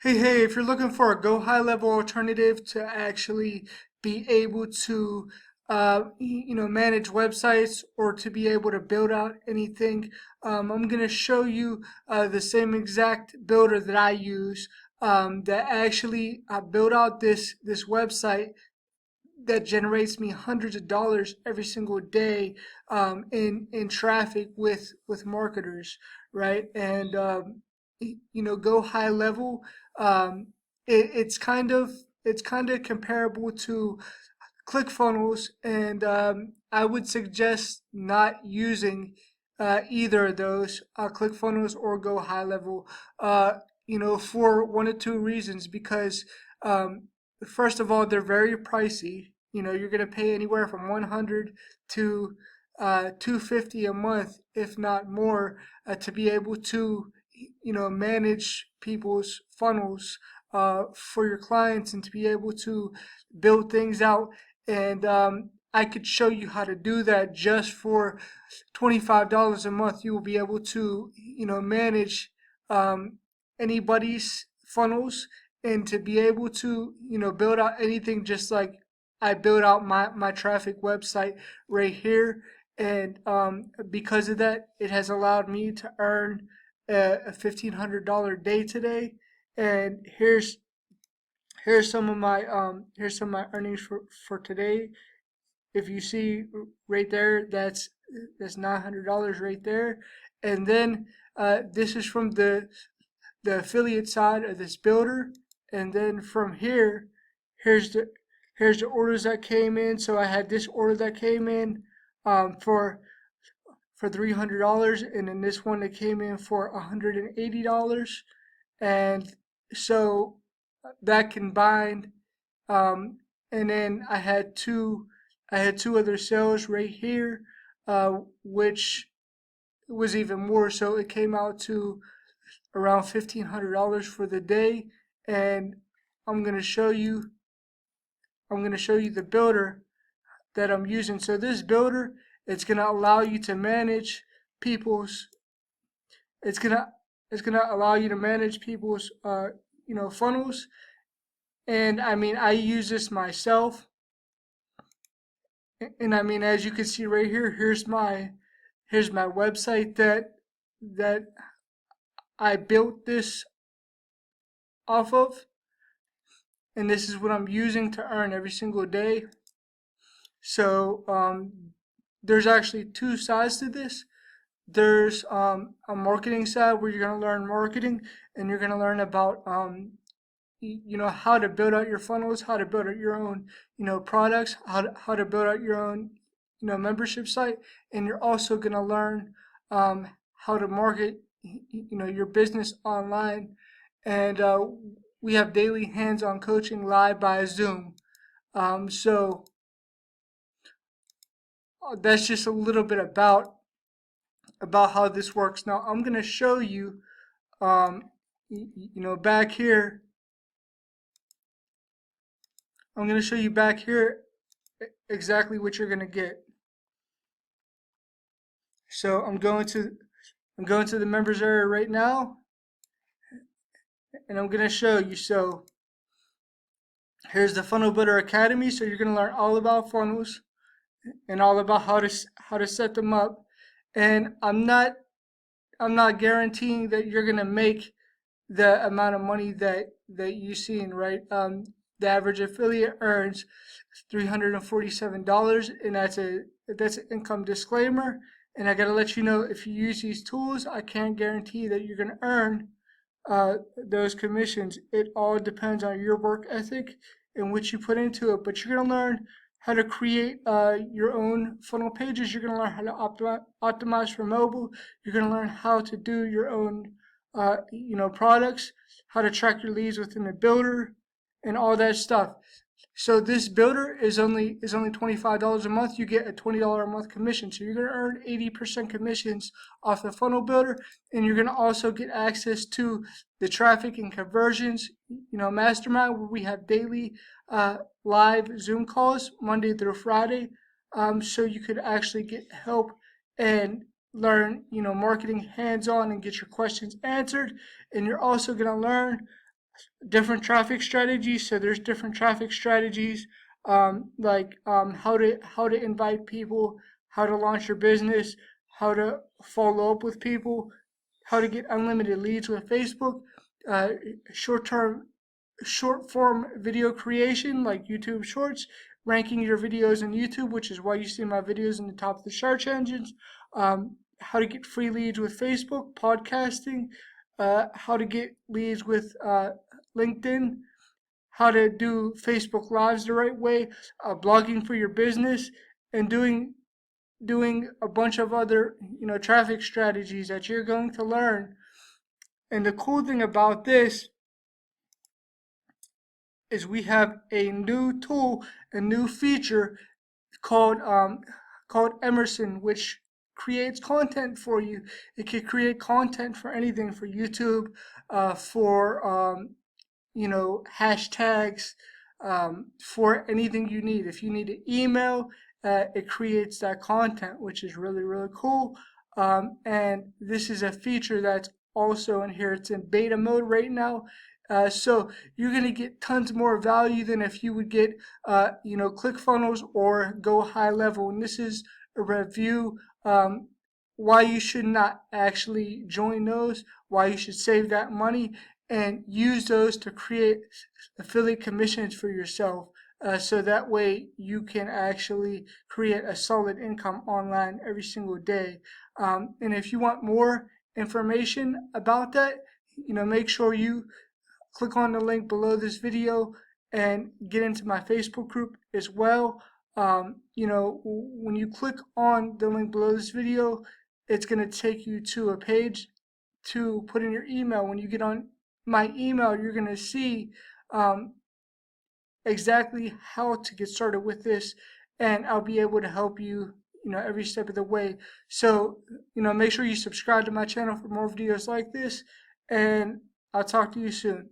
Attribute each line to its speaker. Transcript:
Speaker 1: Hey, if you're looking for a GoHighLevel alternative to actually be able to, manage websites or to be able to build out anything, I'm going to show you the same exact builder that I use that actually build out this website that generates me hundreds of dollars every single day in traffic with marketers, right? And Go High Level. Um, it's kind of comparable to Clickfunnels, and I would suggest not using either of those, Clickfunnels or Go High Level. For one or two reasons. Because first of all, they're very pricey. You're gonna pay anywhere from 100 to 250 a month, if not more, to be able to manage people's funnels for your clients and to be able to build things out. And I could show you how to do that just for $25 a month. You will be able to manage um, anybody's funnels, and to be able to build out anything, just like I built out my traffic website right here. And because of that, it has allowed me to earn a $1,500 day today. And here's some of my earnings for today. If you see right there, that's $900 right there. And then this is from the affiliate side of this builder. And then from here, here's the here's the orders that came in. So I had this order that came in for $300, and then this one that came in for $180. And so that combined, and then I had two other sales right here, which was even more. So it came out to around $1,500 for the day. And I'm gonna show you I'm gonna show you the builder that I'm using. So this builder, it's gonna allow you to manage people's it's gonna it's gonna allow you to manage people's funnels. And I mean, I use this myself. And I mean, as you can see right here, here's my website that I built this off of. And this is what I'm using to earn every single day. So there's actually two sides to this. There's a marketing side where you're going to learn marketing, and you're going to learn about how to build out your funnels, how to build out your own products, how to build out your own membership site. And you're also going to learn how to market your business online. And we have daily hands-on coaching live by Zoom. So that's just a little bit about how this works. Now I'm going to show you, back here. I'm going to show you back here exactly what you're going to get. So I'm going to the members area right now, and I'm going to show you. So here's the Funnel Builder Academy. So you're going to learn all about funnels and all about how to set them up. And I'm not guaranteeing that you're going to make the amount of money that you seen, right? The average affiliate earns $347, and that's an income disclaimer. And I gotta let you know, if you use these tools, I can't guarantee that you're gonna earn those commissions. It all depends on your work ethic and what you put into it. But you're gonna learn how to create your own funnel pages. You're gonna learn how to optimize for mobile. You're gonna learn how to do your own products, how to track your leads within the builder, and all that stuff. So this builder is only $25 a month. You get a $20 a month commission. So you're gonna earn 80% commissions off the funnel builder, and you're gonna also get access to the traffic and conversions, mastermind, where we have daily live Zoom calls Monday through Friday. So you could actually get help and learn, marketing hands-on and get your questions answered. And you're also gonna learn different traffic strategies. So there's different traffic strategies, how to invite people, how to launch your business, how to follow up with people, how to get unlimited leads with Facebook, uh, short term short form video creation like YouTube Shorts, ranking your videos on YouTube, which is why you see my videos in the top of the search engines, how to get free leads with Facebook, podcasting, how to get leads with LinkedIn, how to do Facebook Lives the right way, blogging for your business, and doing a bunch of other traffic strategies that you're going to learn. And the cool thing about this is we have a new tool, a new feature called Emerson, which creates content for you. It can create content for anything, for YouTube, for hashtags, for anything you need. If you need an email, it creates that content, which is really, really cool. And this is a feature that's also in here. It's in beta mode right now. So you're going to get tons more value than if you would get, ClickFunnels or GoHighLevel. And this is a review, why you should not actually join those, why you should save that money and use those to create affiliate commissions for yourself. So that way you can actually create a solid income online every single day. And if you want more information about that, make sure you click on the link below this video and get into my Facebook group as well. When you click on the link below this video, it's going to take you to a page to put in your email. When you get on my email, you're going to see um, exactly how to get started with this, and I'll be able to help you, every step of the way. So, make sure you subscribe to my channel for more videos like this, and I'll talk to you soon.